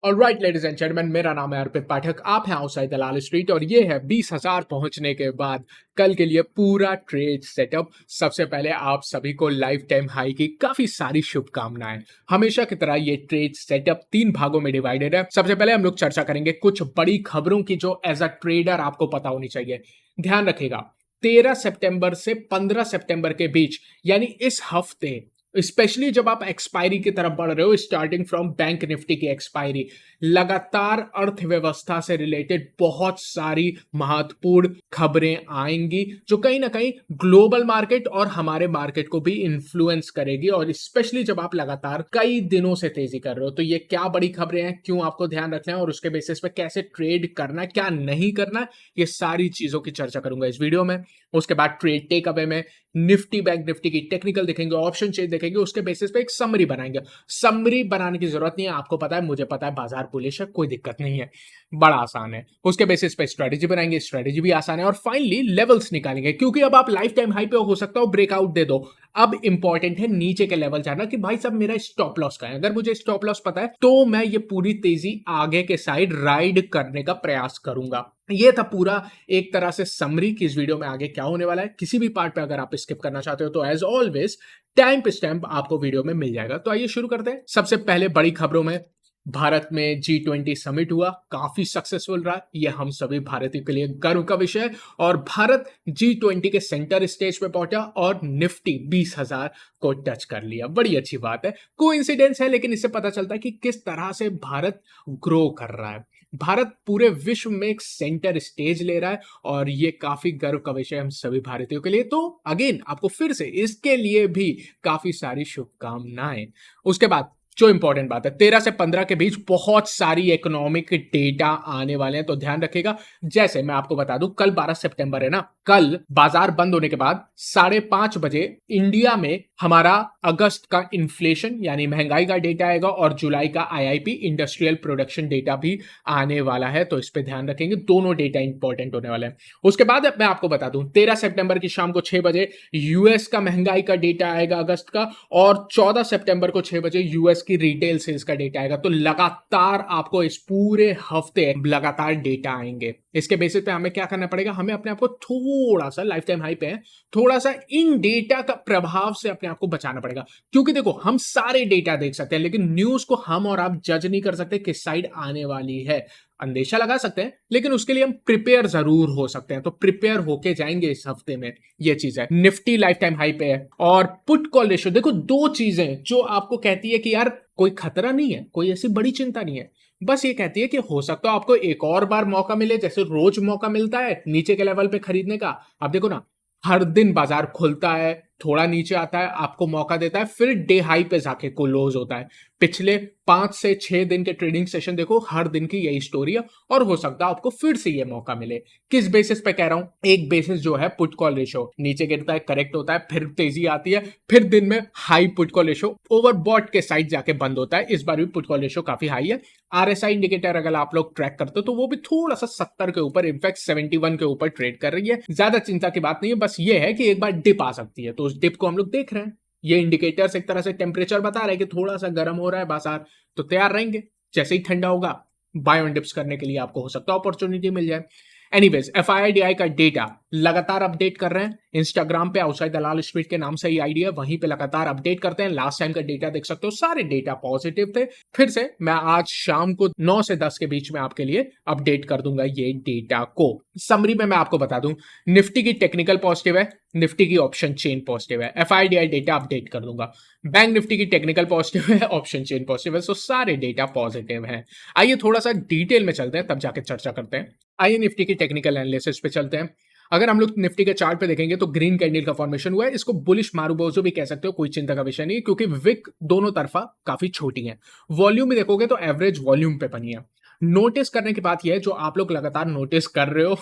Alright ladies and gentleman, मेरा नाम है अर्पित पाठक। आप हैं आउटसाइड दलाल स्ट्रीट और ये है 20,000 पहुंचने के बाद कल के लिए पूरा ट्रेड सेटअप। सबसे पहले आप सभी को लाइफ टाइम हाई की काफी सारी शुभकामनाएं। हमेशा की तरह ये ट्रेड सेटअप 3 भागों में डिवाइडेड है। सबसे पहले हम लोग चर्चा करेंगे कुछ बड़ी खबरों की जो एज अ ट्रेडर आपको पता होनी चाहिए। ध्यान रखिएगा, 13 सितंबर से 15 सितंबर के बीच, यानी इस हफ्ते, स्पेशली जब आप एक्सपायरी की तरफ बढ़ रहे हो, स्टार्टिंग फ्रॉम बैंक निफ्टी की एक्सपायरी, लगातार अर्थव्यवस्था से रिलेटेड बहुत सारी महत्वपूर्ण खबरें आएंगी जो कहीं ना कहीं ग्लोबल मार्केट और हमारे मार्केट को भी इन्फ्लुएंस करेगी। और स्पेशली जब आप लगातार कई दिनों से तेजी कर रहे हो, तो ये क्या बड़ी खबरें हैं, क्यों आपको ध्यान रखना है और उसके बेसिस पे कैसे ट्रेड करना है, क्या नहीं करना है, ये सारी चीजों की चर्चा करूंगा इस वीडियो में। उसके बाद ट्रेड टेक अवे में निफ्टी बैंक निफ्टी की टेक्निकल देखेंगे, ऑप्शन चेन देखेंगे, उसके बेसिस पे एक समरी बनाएंगे। समरी बनाने की जरूरत नहीं है, आपको पता है, मुझे पता है, बाजार बुलिश है, कोई दिक्कत नहीं है, बड़ा आसान है। उसके बेसिस पे स्ट्रेटेजी बनाएंगे, स्ट्रेटेजी भी आसान है। और फाइनली लेवल्स निकालेंगे, क्योंकि अब आप लाइफ टाइम हाई पे हो सकता हो ब्रेकआउट दे दो। अब इंपॉर्टेंट है नीचे के लेवल जाना कि भाई साहब मेरा स्टॉप लॉस का है। अगर मुझे स्टॉप लॉस पता है तो मैं ये पूरी तेजी आगे के साइड राइड करने का प्रयास करूंगा। ये था पूरा एक तरह से समरी कि इस वीडियो में आगे क्या होने वाला है। किसी भी पार्ट पे अगर आप स्किप करना चाहते हो तो एज ऑलवेज टाइम पे स्टैम्प आपको वीडियो में मिल जाएगा। तो आइए शुरू करते हैं। सबसे पहले बड़ी खबरों में, भारत में G20 समिट हुआ, काफी सक्सेसफुल रहा। यह हम सभी भारतीयों के लिए गर्व का विषय है। और भारत G20 के सेंटर स्टेज पे पहुंचा और निफ्टी 20,000 को टच कर लिया। बड़ी अच्छी बात है, कोइंसिडेंस है, लेकिन इससे पता चलता है कि किस तरह से भारत ग्रो कर रहा है। भारत पूरे विश्व में एक सेंटर स्टेज ले रहा है और ये काफी गर्व का विषय हम सभी भारतीयों के लिए। तो अगेन आपको फिर से इसके लिए भी काफी सारी शुभकामनाएं। उसके बाद जो इंपॉर्टेंट बात है, 13 से 15 के बीच बहुत सारी इकोनॉमिक डेटा आने वाले हैं, तो ध्यान रखिएगा। जैसे मैं आपको बता दूं, कल 12 सितंबर है ना, कल बाजार बंद होने के बाद 5:30 बजे इंडिया में हमारा अगस्त का इन्फ्लेशन यानी महंगाई का डेटा आएगा और जुलाई का आईआईपी इंडस्ट्रियल प्रोडक्शन डेटा भी आने वाला है। तो इस पे ध्यान रखेंगे, दोनों डेटा इंपॉर्टेंट होने वाले हैं। उसके बाद मैं आपको बता दूं, 13 सितंबर की शाम को 6 बजे यूएस का महंगाई का डेटा आएगा अगस्त का, और 14 सितंबर को 6 बजे यूएस की रिटेल सेल्स का डेटा आएगा। तो लगातार आपको इस पूरे हफ्ते लगातार डेटा आएंगे। इसके बेसिस पे हमें क्या करना पड़ेगा, हमें अपने आप को थोड़ा सा, लाइफ टाइम हाई पे है, थोड़ा सा इन डेटा का प्रभाव से अपने आप को बचाना पड़ेगा। क्योंकि देखो, हम सारे डेटा देख सकते हैं लेकिन न्यूज को हम और आप जज नहीं कर सकते किस साइड आने वाली है। अंदेशा लगा सकते हैं लेकिन उसके लिए हम प्रिपेयर जरूर हो सकते हैं। तो प्रिपेयर होके जाएंगे इस हफ्ते में। ये चीज है, निफ्टी लाइफ टाइम हाई पे है। और पुट कॉल रेशियो देखो, दो चीजें जो आपको कहती है कि यार कोई खतरा नहीं है, कोई ऐसी बड़ी चिंता नहीं है, बस ये कहती है कि हो सकता है आपको एक और बार मौका मिले, जैसे रोज मौका मिलता है नीचे के लेवल पे खरीदने का। आप देखो ना, हर दिन बाजार खुलता है, थोड़ा नीचे आता है, आपको मौका देता है, फिर डे हाई पे जाके क्लोज होता है। पिछले 5 से 6 दिन के ट्रेडिंग सेशन देखो, हर दिन की यही स्टोरी है। और हो सकता है आपको फिर से ये मौका मिले। किस बेसिस पे कह रहा हूं, एक बेसिस जो है पुट कॉल रेशो, नीचे गिरता है, करेक्ट होता है, फिर तेजी आती है, फिर दिन में high put call ratio overbought के साइड जाके बंद होता है। इस बार भी पुट कॉल रेशो काफी हाई है। आरएसआई इंडिकेटर अगर आप लोग ट्रैक करते हो तो वो भी थोड़ा सा 70 के ऊपर, इनफैक्ट 71 के ऊपर ट्रेड कर रही है। ज्यादा चिंता की बात नहीं है, बस ये है कि एक बार डिप आ सकती है, तो उस डिप को हम लोग देख रहे हैं। ये इंडिकेटर्स एक तरह से टेम्परेचर बता रहा है कि थोड़ा सा गर्म हो रहा है बाजार, तो तैयार रहेंगे। जैसे ही ठंडा होगा, बाय ऑन डिप्स करने के लिए आपको हो सकता है अपॉर्चुनिटी मिल जाए। एनीवेज, एफआईआईडीआई का डेटा लगातार अपडेट कर रहे हैं। इंस्टाग्राम पे आउटसाइड दलाल स्ट्रीट के नाम से ही आईडी है, वहीं पे लगातार अपडेट करते हैं। लास्ट टाइम का डेटा देख सकते हो, सारे डेटा पॉजिटिव थे। फिर से मैं आज शाम को 9 से 10 के बीच में आपके लिए अपडेट कर दूंगा ये डेटा को। समरी में मैं आपको बता दूं, निफ्टी की टेक्निकल पॉजिटिव है, निफ्टी की ऑप्शन चेन पॉजिटिव है। एफआईआईडीआई डेटा अपडेट कर दूंगा। बैंक निफ्टी की टेक्निकल पॉजिटिव है, ऑप्शन चेन पॉजिटिव है, सो सारे डेटा पॉजिटिव हैं। आइए थोड़ा सा डिटेल में चलते हैं, तब जाके चर्चा करते हैं। आइए निफ्टी की टेक्निकल एनालिसिस पे चलते हैं। अगर हम लोग निफ्टी के चार्ट पे देखेंगे तो ग्रीन कैंडल का फॉर्मेशन हुआ है। इसको बुलिश मारूबोजो भी कह सकते हो, कोई चिंता का विषय नहीं, क्योंकि विक दोनों तरफा काफी छोटी है। वॉल्यूम भी देखोगे तो एवरेज वॉल्यूम पे बनी है। नोटिस करने की बात यह है, जो आप लोग लगातार नोटिस कर रहे हो,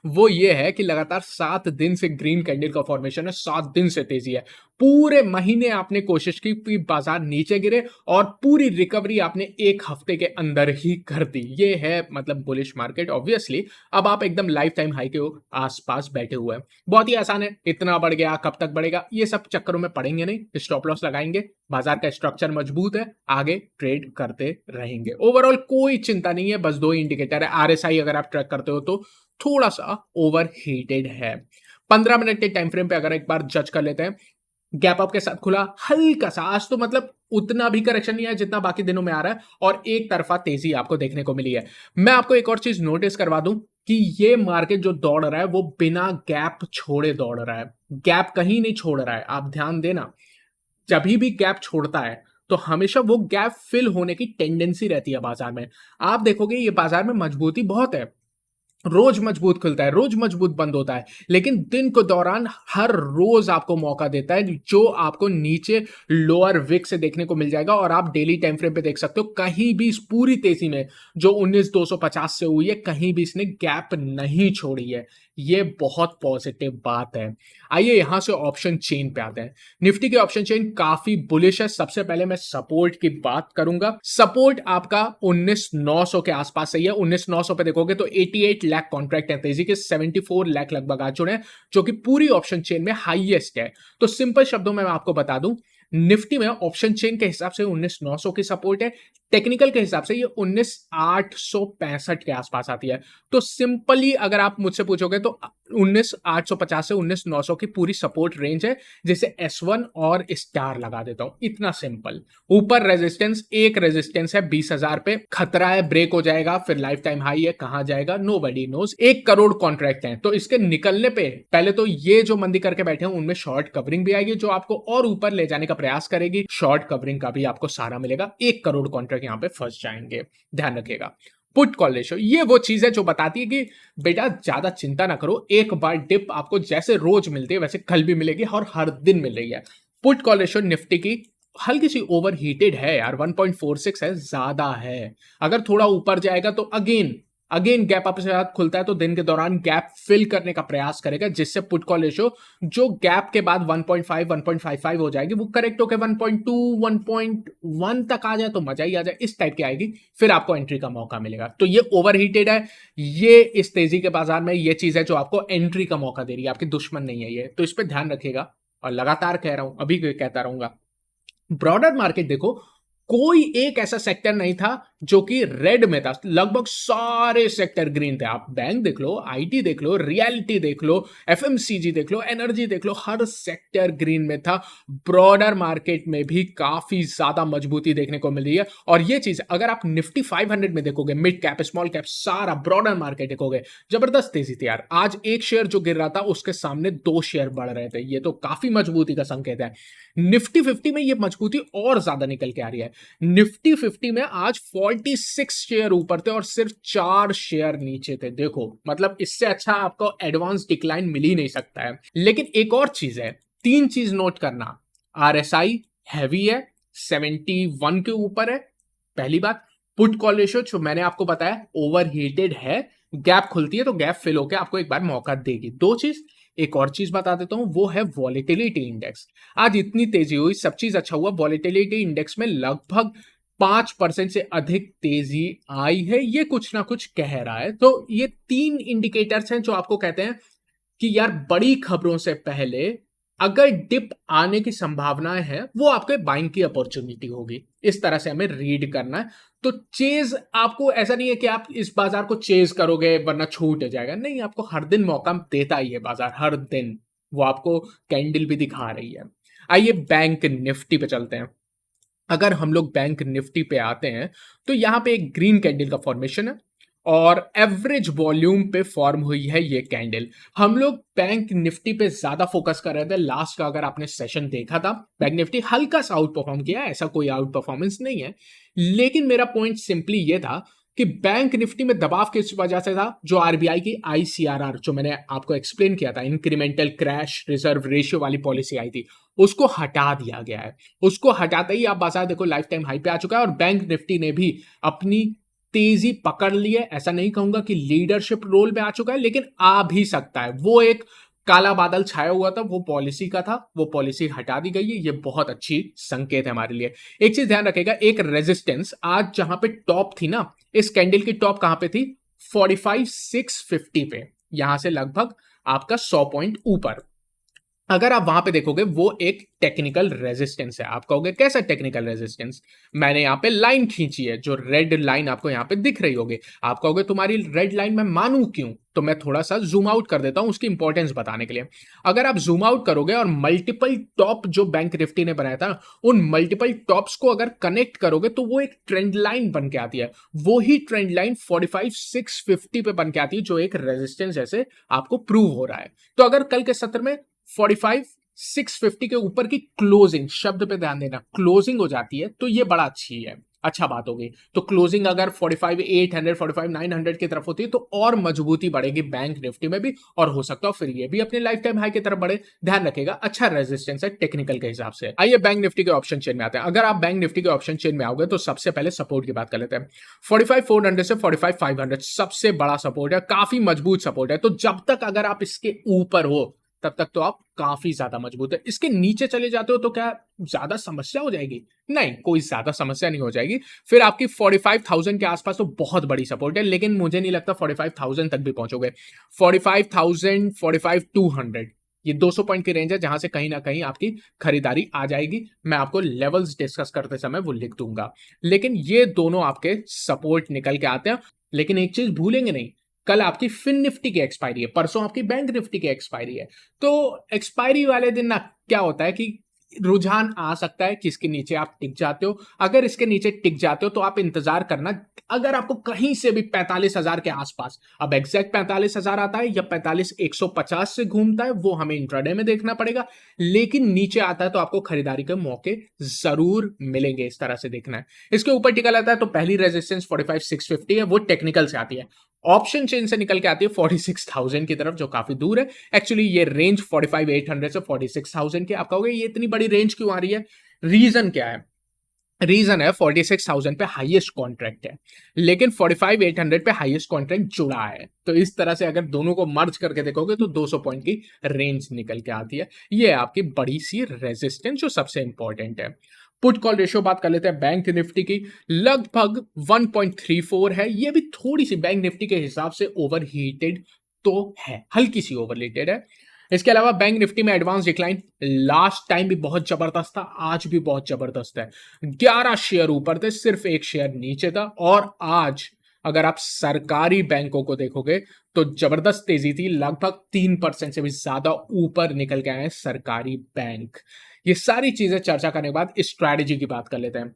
वो ये है कि लगातार 7 दिन से ग्रीन कैंडल का फॉर्मेशन है, 7 दिन से तेजी है। पूरे महीने आपने कोशिश की कि बाजार नीचे गिरे और पूरी रिकवरी आपने एक हफ्ते के अंदर ही कर दी। ये है मतलब बुलिश मार्केट। ऑब्वियसली अब आप एकदम लाइफ टाइम हाई के आसपास बैठे हुए हैं। बहुत ही आसान है, इतना बढ़ गया, कब तक बढ़ेगा, ये सब चक्करों में पड़ेंगे नहीं, स्टॉप लॉस लगाएंगे, बाजार का स्ट्रक्चर मजबूत है, आगे ट्रेड करते रहेंगे। ओवरऑल कोई चिंता नहीं है, बस दो ही इंडिकेटर है। आरएसआई अगर आप ट्रैक करते हो तो थोड़ा सा ओवर हीटेड है। 15 मिनट के टाइम फ्रेम पे अगर एक बार जज कर लेते हैं, गैप अप के साथ खुला, हल्का सा, आज तो मतलब उतना भी करेक्शन नहीं है जितना बाकी दिनों में आ रहा है, और एक तरफा तेजी आपको देखने को मिली है। मैं आपको एक और चीज नोटिस करवा दूं कि ये मार्केट जो दौड़ रहा है वो बिना गैप छोड़े दौड़ रहा है। गैप कहीं नहीं छोड़ रहा है, आप ध्यान देना। जब भी गैप छोड़ता है तो हमेशा वो गैप फिल होने की टेंडेंसी रहती है बाजार में। आप देखोगे ये बाजार में मजबूती बहुत है, रोज मजबूत खुलता है, रोज मजबूत बंद होता है, लेकिन दिन के दौरान हर रोज आपको मौका देता है जो आपको नीचे लोअर विक से देखने को मिल जाएगा। और आप डेली टाइम फ्रेम पे देख सकते हो, कहीं भी इस पूरी तेजी में जो 19,250 से हुई है, कहीं भी इसने गैप नहीं छोड़ी है। ये बहुत पॉजिटिव बात है। आइए यहां से ऑप्शन चेन पे आते हैं। निफ्टी की ऑप्शन चेन काफी बुलिश है। सबसे पहले मैं सपोर्ट की बात करूंगा। सपोर्ट आपका 19,900 के आसपास सही है। 19,900 पे देखोगे तो 88 लाख कॉन्ट्रैक्ट है, तेजी के 74 लाख लगभग आ चुके हैं, जो कि पूरी ऑप्शन चेन में हाईएस्ट है। तो सिंपल शब्दों में मैं आपको बता दूं, निफ्टी में ऑप्शन चेन के हिसाब से 19,900 की सपोर्ट है, टेक्निकल के हिसाब से ये 19,865 के आसपास आती है। तो सिंपली अगर आप मुझसे पूछोगे तो 19,850 से 19,900 की पूरी सपोर्ट रेंज है, जिसे S1 और स्टार लगा देता हूं। इतना सिंपल। ऊपर रेजिस्टेंस, एक रेजिस्टेंस है 20,000 पे, खतरा है ब्रेक हो जाएगा, फिर लाइफ टाइम हाई है, कहां जाएगा नोबडी नोज। 1 करोड़ कॉन्ट्रैक्ट हैं, तो इसके निकलने पे पहले तो ये जो मंदी करके बैठे हैं उनमें शॉर्ट कवरिंग भी आएगी, जो आपको और ऊपर ले जाने का प्रयास करेगी। शॉर्ट कवरिंग का भी आपको सहारा मिलेगा। 1 करोड़ कॉन्ट्रैक्ट यहां पे फंस जाएंगे, ध्यान रखिएगा। पुट कॉल रेशियो ये वो चीज है जो बताती है कि बेटा ज्यादा चिंता ना करो, एक बार डिप आपको जैसे रोज मिलती है वैसे कल भी मिलेगी, और हर दिन मिल रही है। पुट कॉल रेशियो निफ्टी की हल्की सी ओवर हीटेड है यार, 1.46 है, ज्यादा है। अगर थोड़ा ऊपर जाएगा तो अगेन अगेन गैप अप के साथ खुलता है तो दिन के दौरान गैप फिल करने का प्रयास करेगा, जिससे पुट कॉल रेशियो जो गैप के बाद 1.5 1.55 हो जाएगी, वो करेक्ट होकर 1.2 1.1 तक आ जाए तो मजा ही आ जाए, इस टाइप की आएगी, फिर आपको एंट्री का मौका मिलेगा। तो ये ओवर हीटेड है, ये इस तेजी के बाजार में ये चीज है जो आपको एंट्री का मौका दे रही है, आपकी दुश्मन नहीं है ये, तो इस पर ध्यान रखिएगा। और लगातार कह रहा हूं, अभी कहता रहूंगा, ब्रॉडर मार्केट देखो, कोई एक ऐसा सेक्टर नहीं था जो कि रेड में था, लगभग सारे सेक्टर ग्रीन थे। आप बैंक देख लो, आईटी देख लो, रियलिटी देख लो, एफएमसीजी देख लो, एनर्जी देख लो, हर सेक्टर ग्रीन में था। ब्रॉडर मार्केट में भी काफी ज्यादा मजबूती देखने को मिल रही है। और ये चीज अगर आप निफ्टी 500 में देखोगे, मिड कैप स्मॉल कैप सारा ब्रॉडर मार्केट देखोगे, जबरदस्त तेजी थी यार। आज एक शेयर जो गिर रहा था उसके सामने 2 शेयर बढ़ रहे थे, ये तो काफी मजबूती का संकेत है। निफ्टी 50 में ये मजबूती और ज्यादा निकल के आ रही है। निफ्टी 50 में आज 46 शेयर ऊपर थे और सिर्फ 4 शेयर नीचे थे। देखो मतलब इससे अच्छा आपको एडवांस डिक्लाइन मिल ही नहीं सकता है। लेकिन एक और चीज है, 3 चीज नोट करना। आरएसआई हैवी है, 71 के ऊपर है, पहली बात। पुट कॉल रेशियो जो मैंने आपको बताया ओवर हीटेड है, गैप खुलती है तो गैप फिल होकर आपको एक बार मौका देगी। 2 चीज, एक और चीज बता देता हूं, वो है वॉलेटिलिटी इंडेक्स। आज इतनी तेजी हुई, सब चीज अच्छा हुआ, वॉलेटिलिटी इंडेक्स में लगभग 5% से अधिक तेजी आई है, ये कुछ ना कुछ कह रहा है। तो ये 3 इंडिकेटर्स हैं जो आपको कहते हैं कि यार बड़ी खबरों से पहले अगर डिप आने की संभावनाएं हैं, वो आपके बाइंग की अपॉर्चुनिटी होगी। इस तरह से हमें रीड करना है। तो चेज आपको ऐसा नहीं है कि आप इस बाजार को चेज करोगे वरना छूट जाएगा, नहीं, आपको हर दिन मौका देता ही है बाजार, हर दिन वो आपको कैंडल भी दिखा रही है। आइए बैंक निफ्टी पे चलते हैं। अगर हम लोग बैंक निफ्टी पे आते हैं तो यहां पे एक ग्रीन कैंडल का फॉर्मेशन है और एवरेज वॉल्यूम पे फॉर्म हुई है ये कैंडल। हम लोग बैंक निफ्टी पे ज्यादा फोकस कर रहे थे लास्ट का, अगर आपने सेशन देखा था, बैंक निफ्टी हल्का सा आउट परफॉर्म किया, ऐसा कोई आउट परफॉर्मेंस नहीं है। लेकिन मेरा पॉइंट सिंपली ये था कि बैंक निफ्टी में दबाव किस वजह से था, जो आरबीआई की आईसीआरआर जो मैंने आपको एक्सप्लेन किया था, इंक्रीमेंटल क्रैश रिजर्व रेशियो वाली पॉलिसी आई थी, उसको हटा दिया गया है। उसको हटाते ही आप बाजार देखो लाइफ टाइम हाई पे आ चुका है, और बैंक निफ्टी ने भी अपनी तेजी पकड़ ली है। ऐसा नहीं कहूंगा कि लीडरशिप रोल में आ चुका है, लेकिन आ भी सकता है। वो एक काला बादल छाया हुआ था, वो पॉलिसी का था, वो पॉलिसी हटा दी गई है। ये बहुत अच्छी संकेत है हमारे लिए। एक चीज ध्यान रखेगा, एक रेजिस्टेंस आज जहां पे टॉप थी ना, इस कैंडल की टॉप कहां पे थी? 45,650 पे, यहां से लगभग आपका 100 पॉइंट ऊपर। अगर आप वहां पे देखोगे, वो एक टेक्निकल रेजिस्टेंस है। आप कहोगे कैसा टेक्निकल रेजिस्टेंस? मैंने यहां पे लाइन खींची है, जो रेड लाइन आपको यहां पे दिख रही होगी। आप कहोगे तुम्हारी रेड लाइन मैं मानूं क्यों? तो मैं थोड़ा सा जूम आउट कर देता हूं उसकी इंपॉर्टेंस बताने के लिए। अगर आप जूम आउट करोगे और मल्टीपल टॉप जो बैंक निफ्टी ने बनाया था, उन मल्टीपल टॉप्स को अगर कनेक्ट करोगे तो वो एक ट्रेंड लाइन बन के आती है। वो ही ट्रेंड लाइन 45,650 पे बन के आती है, जो एक रेजिस्टेंस जैसे आपको प्रूव हो रहा है। तो अगर कल के सत्र में 45,650 के ऊपर की क्लोजिंग, शब्द पे ध्यान देना, क्लोजिंग हो जाती है तो ये बड़ा अच्छी है, अच्छा बात होगी। तो क्लोजिंग अगर 45,800 45,900 की तरफ होती है तो और मजबूती बढ़ेगी बैंक निफ्टी में भी, और हो सकता है फिर ये भी अपने लाइफ टाइम हाई की तरफ बढ़े। ध्यान रखेगा, अच्छा रेजिस्टेंस है टेक्निकल के हिसाब से। आइए बैंक निफ्टी के ऑप्शन चेन में आते हैं। अगर आप बैंक निफ्टी के ऑप्शन चेन में आओगे तो सबसे पहले सपोर्ट की बात कर लेते हैं। 45,400 से 45,500 सबसे बड़ा सपोर्ट है, काफी मजबूत सपोर्ट है। तो जब तक अगर आप इसके ऊपर हो तब तक तो आप काफी ज्यादा मजबूत है। इसके नीचे चले जाते हो तो क्या ज्यादा समस्या हो जाएगी? नहीं, कोई ज्यादा समस्या नहीं हो जाएगी। फिर आपकी 45,000 के आसपास तो बहुत बड़ी सपोर्ट है, लेकिन मुझे नहीं लगता 45,000 तक भी पहुंचोगे। 45,000 45,200 ये 200 पॉइंट की रेंज है, जहां से कहीं ना कहीं आपकी खरीदारी आ जाएगी। मैं आपको लेवल्स डिस्कस करते समय वो लिख दूंगा। लेकिन ये दोनों आपके सपोर्ट निकल के आते हैं। लेकिन एक चीज भूलेंगे नहीं, कल आपकी फिन निफ्टी की एक्सपायरी है, परसों आपकी बैंक निफ्टी की एक्सपायरी है। तो एक्सपायरी वाले दिन ना क्या होता है कि रुझान आ सकता है कि इसके नीचे आप टिक जाते हो। अगर इसके नीचे टिक जाते हो तो आप इंतजार करना, अगर आपको कहीं से भी 45,000 के आसपास, अब एग्जैक्ट 45,000 आता है या 45,150 से घूमता है वो हमें इंट्राडे में देखना पड़ेगा, लेकिन नीचे आता है तो आपको खरीदारी के मौके जरूर मिलेंगे। इस तरह से देखना है। इसके ऊपर टिका रहता है तो पहली रेजिस्टेंस 45,650 है, वो टेक्निकल से आती है। ऑप्शन चेन से निकल के आती है 46,000 की तरफ, जो काफी दूर है। एक्चुअली ये रेंज 45,800 से 46,000 की। आप कहोगे ये इतनी बड़ी रेंज क्यों आ रही है? रीजन क्या है? रीजन है 46,000 पे हाईएस्ट कॉन्ट्रैक्ट है, लेकिन 45,800 पे हाईएस्ट कॉन्ट्रैक्ट जुड़ा है। तो इस तरह से अगर दोनों को मर्ज करके देखोगे तो 200 पॉइंट की रेंज निकल के आती है। ये आपकी बड़ी सी रेजिस्टेंस जो सबसे इंपॉर्टेंट है। पुट कॉल रेशियो बात कर लेते हैं बैंक निफ्टी की, लगभग 1.34 है। ये भी थोड़ी सी बैंक निफ्टी के हिसाब से ओवर हीटेड तो है, हल्की सी ओवर हीटेड है। इसके अलावा बैंक निफ्टी में एडवांस डिक्लाइन लास्ट टाइम भी बहुत जबरदस्त था, आज भी बहुत जबरदस्त है। 11 शेयर ऊपर थे, सिर्फ एक शेयर नीचे था। और आज अगर आप सरकारी बैंकों को देखोगे तो जबरदस्त तेजी थी, लगभग 3% से भी ज्यादा ऊपर निकल के आए हैं सरकारी बैंक। ये सारी चीजें चर्चा करने के बाद स्ट्रैटेजी की बात कर लेते हैं।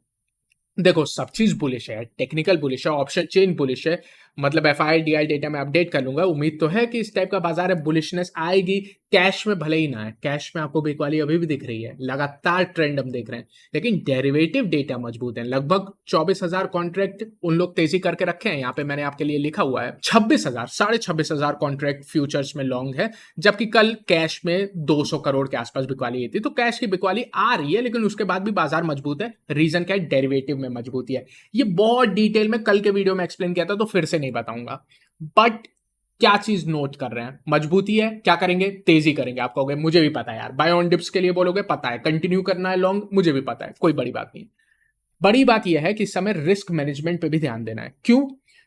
देखो, सब चीज बुलिश है, टेक्निकल बुलिश है, ऑप्शन चेन बुलिश है, मतलब FIDI डेटा में अपडेट कर लूंगा। उम्मीद तो है कि इस टाइप का बाजार है, बुलिशनेस आएगी। कैश में भले ही ना है, कैश में आपको बिकवाली अभी भी दिख रही है, लगातार ट्रेंड हम देख रहे हैं, लेकिन डेरिवेटिव डेटा मजबूत है। लगभग 24,000 कॉन्ट्रैक्ट उन लोग तेजी करके रखे हैं। यहाँ पे मैंने आपके लिए लिखा हुआ है 26,000 26,500 कॉन्ट्रैक्ट फ्यूचर्स में लॉन्ग है, जबकि कल कैश में 200 करोड़ के आसपास बिकवाली हुई थी। तो कैश की बिकवाली आ रही है, लेकिन उसके बाद भी बाजार मजबूत है। रीजन क्या है? डेरिवेटिव में मजबूती है। ये बहुत डिटेल में कल के वीडियो में एक्सप्लेन किया था, तो फिर से नहीं बताऊंगा। बट क्या चीज नोट कर रहे हैं? मजबूती है, क्या करेंगे? तेजी करेंगे। आप कहोगे मुझे भी पता है यार, बाय ऑन डिप्स के लिए बोलोगे, पता है। कंटिन्यू करना है लॉन्ग, मुझे भी पता है, कोई बड़ी बात नहीं। बड़ी बात यह है कि इस समय रिस्क मैनेजमेंट पे भी ध्यान देना है। क्यों?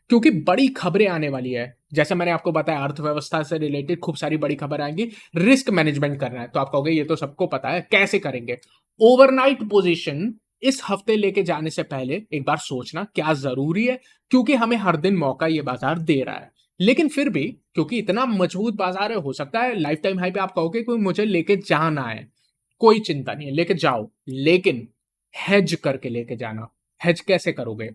क्योंकि बड़ी खबरें आने वाली है। जैसे मैंने आपको बताया, अर्थव्यवस्था से रिलेटेड खूब सारी बड़ी खबर आएंगी। रिस्क मैनेजमेंट करना है, तो आप कहोगे ये तो सबको पता है, कैसे करेंगे? ओवरनाइट पोजीशन इस हफ्ते लेके जाने से पहले एक बार सोचना क्या जरूरी है, क्योंकि हमें हर दिन मौका ये बाजार दे रहा है। लेकिन फिर भी क्योंकि इतना मजबूत बाजार है, हो सकता है लाइफ टाइम हाई पे आप कहोगे कोई मुझे लेके जाना है, कोई चिंता नहीं है, लेके जाओ, लेकिन हेज करके लेके जाना। हेज कैसे करोगे?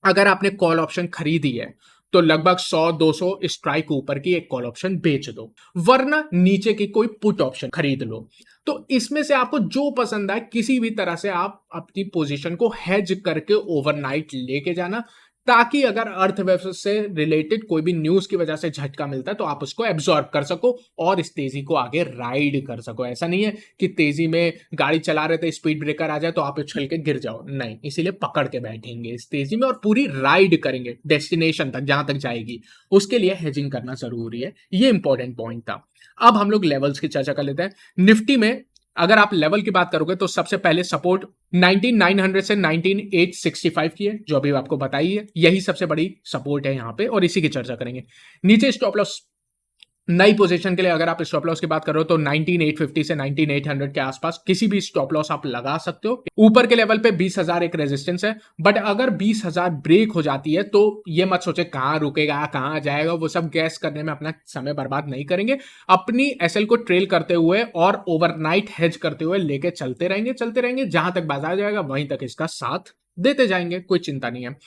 अगर आपने कॉल ऑप्शन खरीदी है तो लगभग 100-200 स्ट्राइक ऊपर की एक कॉल ऑप्शन बेच दो, वरना नीचे की कोई पुट ऑप्शन खरीद लो। तो इसमें से आपको जो पसंद आए, किसी भी तरह से आप अपनी पोजीशन को हेज करके ओवरनाइट लेके जाना। ताकि अगर अर्थव्यवस्था से रिलेटेड कोई भी न्यूज की वजह से झटका मिलता है तो आप उसको एब्जॉर्ब कर सको और इस तेजी को आगे राइड कर सको। ऐसा नहीं है कि तेजी में गाड़ी चला रहे थे, स्पीड ब्रेकर आ जाए तो आप उछल के गिर जाओ, नहीं, इसीलिए पकड़ के बैठेंगे इस तेजी में और पूरी राइड करेंगे डेस्टिनेशन तक, जहां तक जाएगी। उसके लिए हेजिंग करना जरूरी है, ये इंपॉर्टेंट पॉइंट था। अब हम लोग लेवल्स की चर्चा कर लेते हैं। निफ्टी में अगर आप लेवल की बात करोगे तो सबसे पहले सपोर्ट 19900 से 19865 की है, जो अभी आपको बताई है, यही सबसे बड़ी सपोर्ट है यहां पे और इसी की चर्चा करेंगे। नीचे स्टॉप लॉस, नई पोजीशन के लिए अगर आप स्टॉप लॉस की बात कर रहे हो तो 19850 से 19800 के आसपास किसी भी स्टॉप लॉस आप लगा सकते हो। ऊपर के लेवल पे 20000 एक रेजिस्टेंस है, बट अगर 20000 ब्रेक हो जाती है तो ये मत सोचे कहां रुकेगा कहां जाएगा, वो सब गैस करने में अपना समय बर्बाद नहीं करेंगे। अपनी एसएल को ट्रेल करते हुए और ओवरनाइट हेज करते हुए लेके चलते रहेंगे, जहां तक बाजार जाएगा वहीं तक इसका साथ देते जाएंगे, कोई चिंता नहीं है।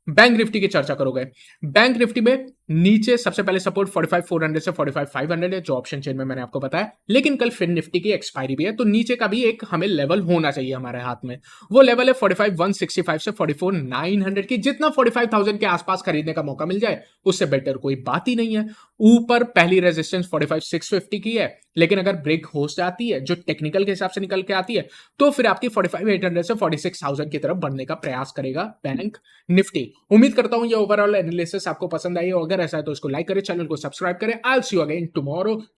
बैंक निफ्टी की चर्चा करोगे, बैंक निफ्टी में नीचे सबसे पहले सपोर्ट 45400 से 45500 है, जो ऑप्शन चेन में मैंने आपको बताया। लेकिन कल फिन निफ्टी की एक्सपायरी भी है, तो नीचे का भी एक हमें लेवल होना चाहिए हमारे हाथ में। वो लेवल है 45165 से 44900 की। जितना 45000 के आसपास खरीदने का मौका मिल जाए उससे बेटर कोई बात ही नहीं है। ऊपर पहली रेजिस्टेंस 45650 की है, लेकिन अगर ब्रेक हो जाती है जो टेक्निकल के हिसाब से निकल के आती है तो फिर आपकी 45800 से 46000 की तरफ बढ़ने का प्रयास करेगा बैंक निफ्टी। उम्मीद करता हूं ये ओवरऑल एनालिसिस आपको पसंद आई हो। अगर ऐसा है तो इसको लाइक करें, चैनल को सब्सक्राइब करें। I will see you again tomorrow.